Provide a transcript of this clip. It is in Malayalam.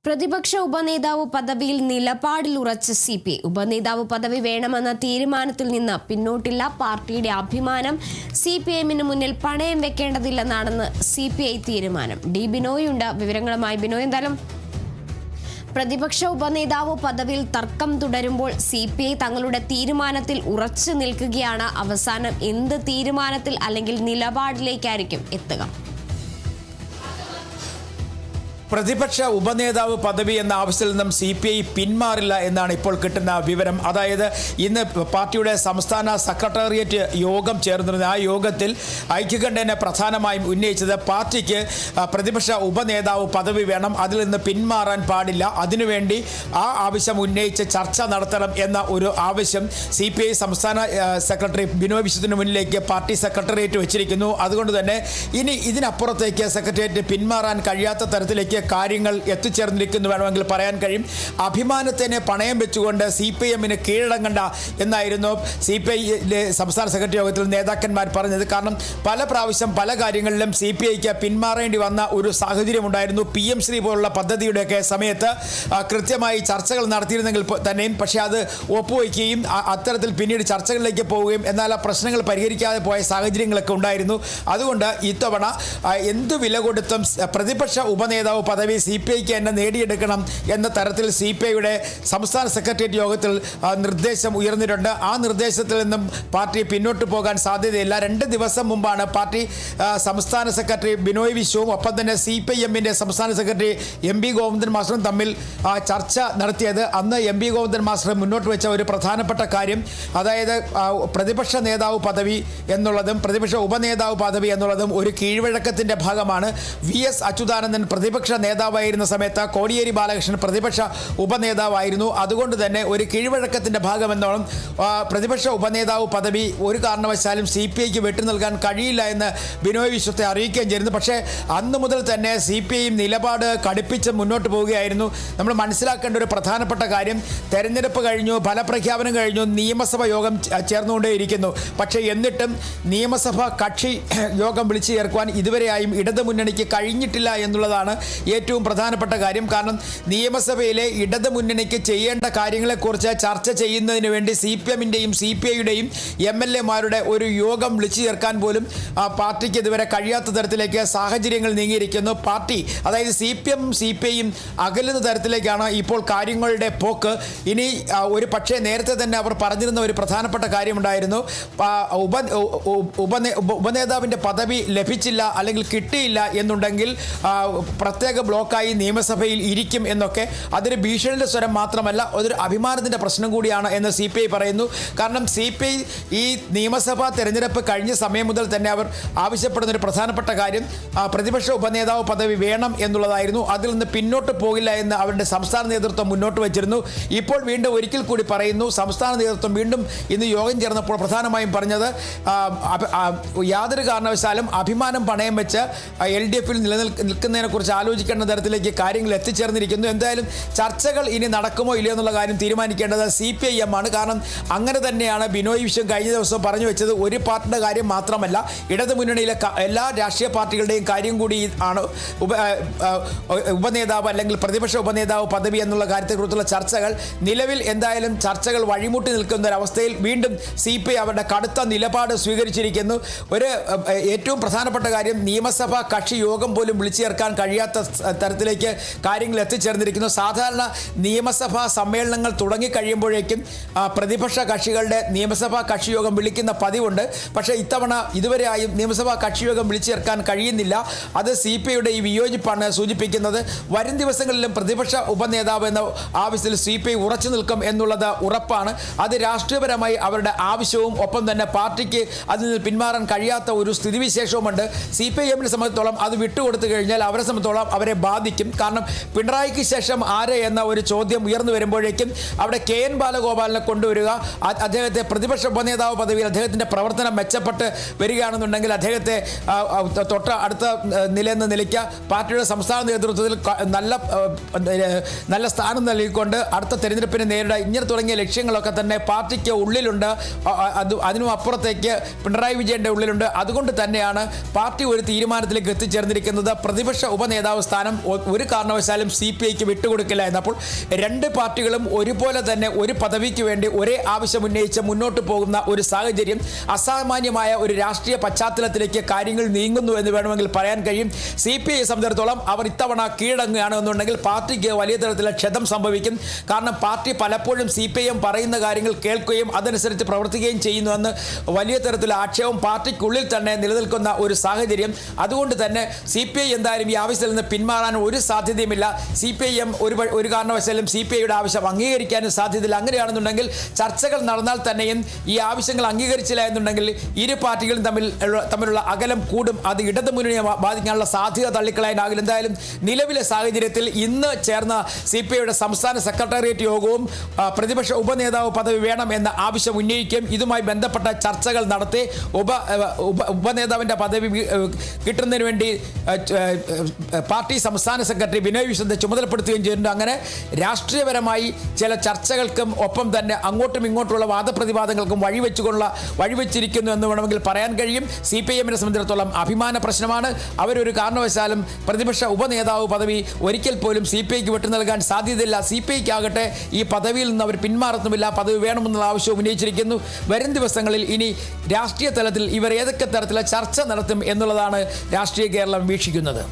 പ്രതിപക്ഷ ഉപനേതാവ് പദവിയിൽ നിലപാടിൽ ഉറച്ച CPI ഉപനേതാവ് പദവി വേണമെന്ന തീരുമാനത്തിൽ നിന്ന് പിന്നോട്ടില്ല. പാർട്ടിയുടെ അഭിമാനം CPIഎമ്മിന് മുന്നിൽ പണയം വെക്കേണ്ടതില്ലെന്നാണെന്ന് CPI തീരുമാനം. ബിനോയുണ്ട് വിവരങ്ങളുമായി. ബിനോയ്, എന്തായാലും പ്രതിപക്ഷ ഉപനേതാവ് പദവിയിൽ തർക്കം തുടരുമ്പോൾ CPI തങ്ങളുടെ തീരുമാനത്തിൽ ഉറച്ചു നിൽക്കുകയാണ്. അവസാനം എന്ത് തീരുമാനത്തിൽ അല്ലെങ്കിൽ നിലപാടിലേക്കായിരിക്കും എത്തുക? പ്രതിപക്ഷ ഉപനേതാവ് പദവി എന്ന ആവശ്യത്തിൽ നിന്നും CPI പിന്മാറില്ല എന്നാണ് ഇപ്പോൾ കിട്ടുന്ന വിവരം. അതായത് ഇന്ന് പാർട്ടിയുടെ സംസ്ഥാന സെക്രട്ടേറിയറ്റ് യോഗം ചേർന്നിരുന്ന ആ യോഗത്തിൽ ഐക്യകണ്ഠേന പ്രധാനമായും ഉന്നയിച്ചത് പാർട്ടിക്ക് പ്രതിപക്ഷ ഉപനേതാവ് പദവി വേണം, അതിൽ നിന്ന് പിന്മാറാൻ പാടില്ല, അതിനുവേണ്ടി ആ ആവശ്യം ഉന്നയിച്ച് ചർച്ച നടത്തണം എന്ന ഒരു ആവശ്യം CPI സംസ്ഥാന സെക്രട്ടറി ബിനോയ് വിശ്വത്തിന് മുന്നിലേക്ക് പാർട്ടി സെക്രട്ടേറിയറ്റ് വെച്ചിരിക്കുന്നു. അതുകൊണ്ട് തന്നെ ഇനി ഇതിനപ്പുറത്തേക്ക് സെക്രട്ടേറിയറ്റ് പിന്മാറാൻ കഴിയാത്ത തരത്തിലേക്ക് കാര്യങ്ങൾ എത്തിച്ചേർന്നിരിക്കുന്നു വേണമെങ്കിൽ പറയാൻ കഴിയും. അഭിമാനത്തിനെ പണയം വെച്ചുകൊണ്ട് CPIഎമ്മിന് കീഴടങ്ങണ്ട എന്നായിരുന്നു CPI സംസ്ഥാന സെക്രട്ടറി യോഗത്തിൽ നേതാക്കന്മാർ പറഞ്ഞത്. കാരണം പല പ്രാവശ്യം പല കാര്യങ്ങളിലും CPIക്ക് പിന്മാറേണ്ടി വന്ന ഒരു സാഹചര്യം ഉണ്ടായിരുന്നു. PM ശ്രീ പോലുള്ള പദ്ധതിയുടെയൊക്കെ സമയത്ത് കൃത്യമായി ചർച്ചകൾ നടത്തിയിരുന്നെങ്കിൽ തന്നെയും പക്ഷേ അത് ഒപ്പുവയ്ക്കുകയും അത്തരത്തിൽ പിന്നീട് ചർച്ചകളിലേക്ക് പോവുകയും എന്നാൽ ആ പ്രശ്നങ്ങൾ പരിഹരിക്കാതെ പോയ സാഹചര്യങ്ങളൊക്കെ ഉണ്ടായിരുന്നു. അതുകൊണ്ട് ഇത്തവണ എന്തു വില കൊടുത്തും പ്രതിപക്ഷ ഉപനേതാവ് പദവി CPIക്ക് തന്നെ നേടിയെടുക്കണം എന്ന തരത്തിൽ CPIയുടെ സംസ്ഥാന സെക്രട്ടേറിയറ്റ് യോഗത്തിൽ നിർദ്ദേശം ഉയർന്നിട്ടുണ്ട്. ആ നിർദ്ദേശത്തിൽ നിന്നും പാർട്ടി പിന്നോട്ട് പോകാൻ സാധ്യതയില്ല. 2 ദിവസം മുമ്പാണ് പാർട്ടി സംസ്ഥാന സെക്രട്ടറി ബിനോയ് വിശ്വവും ഒപ്പം തന്നെ CPIഎമ്മിൻ്റെ സംസ്ഥാന സെക്രട്ടറി MB ഗോവിന്ദൻ മാസ്റ്ററും തമ്മിൽ ചർച്ച നടത്തിയത്. അന്ന് MB ഗോവിന്ദൻ മാസ്റ്റർ മുന്നോട്ട് വെച്ച ഒരു പ്രധാനപ്പെട്ട കാര്യം, അതായത് പ്രതിപക്ഷ നേതാവ് പദവി എന്നുള്ളതും പ്രതിപക്ഷ ഉപനേതാവ് പദവി എന്നുള്ളതും ഒരു കീഴ്വഴക്കത്തിൻ്റെ ഭാഗമാണ്. VS അച്യുതാനന്ദൻ പ്രതിപക്ഷ നേതാവായിരുന്ന സമയത്ത് കോടിയേരി ബാലകൃഷ്ണൻ പ്രതിപക്ഷ ഉപനേതാവായിരുന്നു. അതുകൊണ്ട് തന്നെ ഒരു കീഴ്വഴക്കത്തിൻ്റെ ഭാഗമെന്നോളം പ്രതിപക്ഷ ഉപനേതാവ് പദവി ഒരു കാരണവശാലും CPIക്ക് വിട്ടു നൽകാൻ കഴിയില്ല എന്ന് ബിനോയ് വിശ്വത്തെ അറിയിക്കുകയും ചെയ്യുന്നു. പക്ഷേ അന്ന് മുതൽ തന്നെ CPI നിലപാട് കടുപ്പിച്ച് മുന്നോട്ട് പോവുകയായിരുന്നു. നമ്മൾ മനസ്സിലാക്കേണ്ട ഒരു പ്രധാനപ്പെട്ട കാര്യം, തെരഞ്ഞെടുപ്പ് കഴിഞ്ഞു, ഫലപ്രഖ്യാപനം കഴിഞ്ഞു, നിയമസഭ യോഗം ചേർന്നുകൊണ്ടേയിരിക്കുന്നു. പക്ഷേ എന്നിട്ടും നിയമസഭ കക്ഷി യോഗം വിളിച്ചു ചേർക്കുവാൻ ഇതുവരെയായും ഇടതുമുന്നണിക്ക് കഴിഞ്ഞിട്ടില്ല എന്നുള്ളതാണ് ഏറ്റവും പ്രധാനപ്പെട്ട കാര്യം. കാരണം നിയമസഭയിലെ ഇടതുമുന്നണിക്ക് ചെയ്യേണ്ട കാര്യങ്ങളെക്കുറിച്ച് ചർച്ച ചെയ്യുന്നതിന് വേണ്ടി CPIഎമ്മിൻ്റെയും CPIയുടെയും MLAമാരുടെ ഒരു യോഗം വിളിച്ചു ചേർക്കാൻ പോലും പാർട്ടിക്ക് ഇതുവരെ കഴിയാത്ത തരത്തിലേക്ക് സാഹചര്യങ്ങൾ നീങ്ങിയിരിക്കുന്നു. പാർട്ടി, അതായത് CPIയും അകലുന്ന തരത്തിലേക്കാണ് ഇപ്പോൾ കാര്യങ്ങളുടെ പോക്ക്. ഇനി ഒരു പക്ഷേ നേരത്തെ തന്നെ അവർ പറഞ്ഞിരുന്ന ഒരു പ്രധാനപ്പെട്ട കാര്യമുണ്ടായിരുന്നു, ഉപനേതാവിൻ്റെ പദവി ലഭിച്ചില്ല അല്ലെങ്കിൽ കിട്ടിയില്ല എന്നുണ്ടെങ്കിൽ പ്രത്യേക ബ്ലോക്കായി നിയമസഭയിൽ ഇരിക്കും എന്നൊക്കെ. അതൊരു ഭീഷണിയുടെ സ്വരം മാത്രമല്ല, അതൊരു അഭിമാനത്തിൻ്റെ പ്രശ്നം കൂടിയാണ് എന്ന് CPI പറയുന്നു. കാരണം CPI ഈ നിയമസഭാ തെരഞ്ഞെടുപ്പ് കഴിഞ്ഞ സമയം മുതൽ തന്നെ അവർ ആവശ്യപ്പെടുന്ന ഒരു പ്രധാനപ്പെട്ട കാര്യം പ്രതിപക്ഷ ഉപനേതാവ് പദവി വേണം എന്നുള്ളതായിരുന്നു. അതിൽ നിന്ന് പിന്നോട്ട് പോകില്ല എന്ന് അവരുടെ സംസ്ഥാന നേതൃത്വം മുന്നോട്ട് വച്ചിരുന്നു. ഇപ്പോൾ വീണ്ടും ഒരിക്കൽ കൂടി പറയുന്നു, സംസ്ഥാന നേതൃത്വം വീണ്ടും ഇന്ന് യോഗം ചേർന്നപ്പോൾ പ്രധാനമായും പറഞ്ഞത് യാതൊരു കാരണവശാലും അഭിമാനം പണയം വെച്ച് LDFിൽ നിൽക്കുന്നതിനെക്കുറിച്ച് ആലോചിക്കേണ്ട തരത്തിലേക്ക് കാര്യങ്ങൾ എത്തിച്ചേർന്നിരിക്കുന്നു. എന്തായാലും ചർച്ചകൾ ഇനി നടക്കുമോ ഇല്ലയോ എന്നുള്ള കാര്യം തീരുമാനിക്കേണ്ടത് CPIഎം ആണ്. കാരണം അങ്ങനെ തന്നെയാണ് ബിനോയ് വിശ്വം കഴിഞ്ഞ ദിവസം പറഞ്ഞു വെച്ചത്. ഒരു പാർട്ടിയുടെ കാര്യം മാത്രമല്ല, ഇടതുമുന്നണിയിലെ എല്ലാ രാഷ്ട്രീയ പാർട്ടികളുടെയും കാര്യം കൂടി ആണ് ഉപനേതാവ് അല്ലെങ്കിൽ പ്രതിപക്ഷ ഉപനേതാവ് പദവി എന്നുള്ള കാര്യത്തെക്കുറിച്ചുള്ള ചർച്ചകൾ. നിലവിൽ എന്തായാലും ചർച്ചകൾ വഴിമുട്ടി നിൽക്കുന്ന ഒരവസ്ഥയിൽ വീണ്ടും CPI അവരുടെ കടുത്ത നിലപാട് സ്വീകരിച്ചിരിക്കുന്നു. ഒരു ഏറ്റവും പ്രധാനപ്പെട്ട കാര്യം, നിയമസഭാ കക്ഷി യോഗം പോലും വിളിച്ചു ചേർക്കാൻ കഴിയാത്ത തരത്തിലേക്ക് കാര്യങ്ങൾ എത്തിച്ചേർന്നിരിക്കുന്നു. സാധാരണ നിയമസഭാ സമ്മേളനങ്ങൾ തുടങ്ങിക്കഴിയുമ്പോഴേക്കും പ്രതിപക്ഷ കക്ഷികളുടെ നിയമസഭാ കക്ഷിയോഗം വിളിക്കുന്ന പതിവുണ്ട്. പക്ഷേ ഇത്തവണ ഇതുവരെയായും നിയമസഭാ കക്ഷിയോഗം വിളിച്ചു ചേർക്കാൻ കഴിയുന്നില്ല. അത് CPIയുടെ ഈ വിയോജിപ്പാണ് സൂചിപ്പിക്കുന്നത്. വരും ദിവസങ്ങളിലും പ്രതിപക്ഷ ഉപനേതാവ് എന്ന ആവശ്യത്തിൽ CPI ഉറച്ചു നിൽക്കും എന്നുള്ളത് ഉറപ്പാണ്. അത് രാഷ്ട്രീയപരമായി അവരുടെ ആവശ്യവും ഒപ്പം തന്നെ പാർട്ടിക്ക് അതിൽ നിന്ന് പിന്മാറാൻ കഴിയാത്ത ഒരു സ്ഥിതിവിശേഷവുമുണ്ട്. CPIഎമ്മിനെ സംബന്ധിച്ചിടത്തോളം അത് വിട്ടുകൊടുത്തു കഴിഞ്ഞാൽ അവരെ സംബന്ധിച്ചോളം അവരെ ബാധിക്കും. കാരണം പിണറായിക്ക് ശേഷം ആര് എന്ന ഒരു ചോദ്യം ഉയർന്നു വരുമ്പോഴേക്കും അവിടെ KN ബാലഗോപാലിനെ കൊണ്ടുവരിക, അദ്ദേഹത്തെ പ്രതിപക്ഷ ഉപനേതാവ് പദവിയിൽ അദ്ദേഹത്തിൻ്റെ പ്രവർത്തനം മെച്ചപ്പെട്ട് വരികയാണെന്നുണ്ടെങ്കിൽ അദ്ദേഹത്തെ തൊട്ട് അടുത്ത നിലയെന്ന നിലയ്ക്ക് പാർട്ടിയുടെ സംസ്ഥാന നേതൃത്വത്തിൽ നല്ല സ്ഥാനം നൽകിക്കൊണ്ട് അടുത്ത തെരഞ്ഞെടുപ്പിനെ നേരിടുക, ഇങ്ങനെ തുടങ്ങിയ ലക്ഷ്യങ്ങളൊക്കെ തന്നെ പാർട്ടിക്ക് ഉള്ളിലുണ്ട്. അതിനും അപ്പുറത്തേക്ക് പിണറായി വിജയൻ്റെ ഉള്ളിലുണ്ട്. അതുകൊണ്ട് തന്നെയാണ് പാർട്ടി ഒരു തീരുമാനത്തിലേക്ക് എത്തിച്ചേർന്നിരിക്കുന്നത്. പ്രതിപക്ഷ ഉപനേതാവ് സ്ഥാനം ഒരു കാരണവശാലും CPIക്ക് വിട്ടുകൊടുക്കില്ല എന്നപ്പോൾ രണ്ട് പാർട്ടികളും ഒരുപോലെ തന്നെ ഒരു പദവിക്ക് വേണ്ടി ഒരേ ആവശ്യം ഉന്നയിച്ച് മുന്നോട്ട് പോകുന്ന ഒരു സാഹചര്യം അസാമാന്യമായ ഒരു രാഷ്ട്രീയ പശ്ചാത്തലത്തിലേക്ക് കാര്യങ്ങൾ നീങ്ങുന്നു എന്ന് വേണമെങ്കിൽ പറയാൻ കഴിയും. CPI സംബന്ധിച്ചിടത്തോളം അവർ ഇത്തവണ കീഴടങ്ങുകയാണ് എന്നുണ്ടെങ്കിൽ പാർട്ടിക്ക് വലിയ തരത്തിലുള്ള ക്ഷതം സംഭവിക്കും. കാരണം പാർട്ടി പലപ്പോഴും CPIM പറയുന്ന കാര്യങ്ങൾ കേൾക്കുകയും അതനുസരിച്ച് പ്രവർത്തിക്കുകയും ചെയ്യുന്നുവെന്ന് വലിയ തരത്തിലുള്ള ആക്ഷേപം പാർട്ടിക്കുള്ളിൽ തന്നെ നിലനിൽക്കുന്ന ഒരു സാഹചര്യം. അതുകൊണ്ട് തന്നെ CPI എന്തായാലും ഈ ആവശ്യത്തിൽ നിന്ന് പിന്മാറാൻ ഒരു സാധ്യതയുമില്ല. CPIM ഒരു കാരണവശാലും CPIയുടെ ആവശ്യം അംഗീകരിക്കാനും സാധ്യതയില്ല. അങ്ങനെയാണെന്നുണ്ടെങ്കിൽ ചർച്ചകൾ നടന്നാൽ തന്നെയും ഈ ആവശ്യങ്ങൾ അംഗീകരിച്ചില്ല എന്നുണ്ടെങ്കിൽ ഇരു പാർട്ടികളും തമ്മിലുള്ള അകലം കൂടും. അത് ഇടതു മുന്നണിയെ ബാധിക്കാനുള്ള സാധ്യത തള്ളിക്കളയാനാകില്ല. എന്തായാലും നിലവിലെ സാഹചര്യത്തിൽ ഇന്ന് ചേർന്ന CPIയുടെ സംസ്ഥാന സെക്രട്ടേറിയറ്റ് യോഗവും പ്രതിപക്ഷ ഉപനേതാവ് പദവി വേണം എന്ന ആവശ്യം ഉന്നയിക്കും. ഇതുമായി ബന്ധപ്പെട്ട ചർച്ചകൾ നടത്തി ഉപനേതാവിൻ്റെ പദവി കിട്ടുന്നതിന് വേണ്ടി പാർട്ടി സംസ്ഥാന സെക്രട്ടറി ബിനോയ് വിശ്വത്തെ ചുമതലപ്പെടുത്തുകയും ചെയ്തിട്ടുണ്ട്. അങ്ങനെ രാഷ്ട്രീയപരമായി ചില ചർച്ചകൾക്കും ഒപ്പം തന്നെ അങ്ങോട്ടും ഇങ്ങോട്ടുള്ള വാദപ്രതിവാദങ്ങൾക്കും വഴിവെച്ചിരിക്കുന്നു എന്ന് വേണമെങ്കിൽ പറയാൻ കഴിയും. CPIMനെ സംബന്ധിച്ചിടത്തോളം അഭിമാന പ്രശ്നമാണ്. അവരൊരു കാരണവശാലും പ്രതിപക്ഷ ഉപനേതാവ് പദവി ഒരിക്കൽ പോലും CPIക്ക് വിട്ടു നൽകാൻ സാധ്യതയില്ല. CPIക്കാകട്ടെ ഈ പദവിയിൽ നിന്ന് അവർ പിന്മാറുന്നുമില്ല, പദവി വേണമെന്നുള്ള ആവശ്യവും ഉന്നയിച്ചിരിക്കുന്നു. വരും ദിവസങ്ങളിൽ ഇനി രാഷ്ട്രീയ തലത്തിൽ ഇവർ ഏതൊക്കെ തരത്തിലുള്ള ചർച്ച നടത്തും എന്നുള്ളതാണ് രാഷ്ട്രീയ കേരളം വീക്ഷിക്കുന്നത്.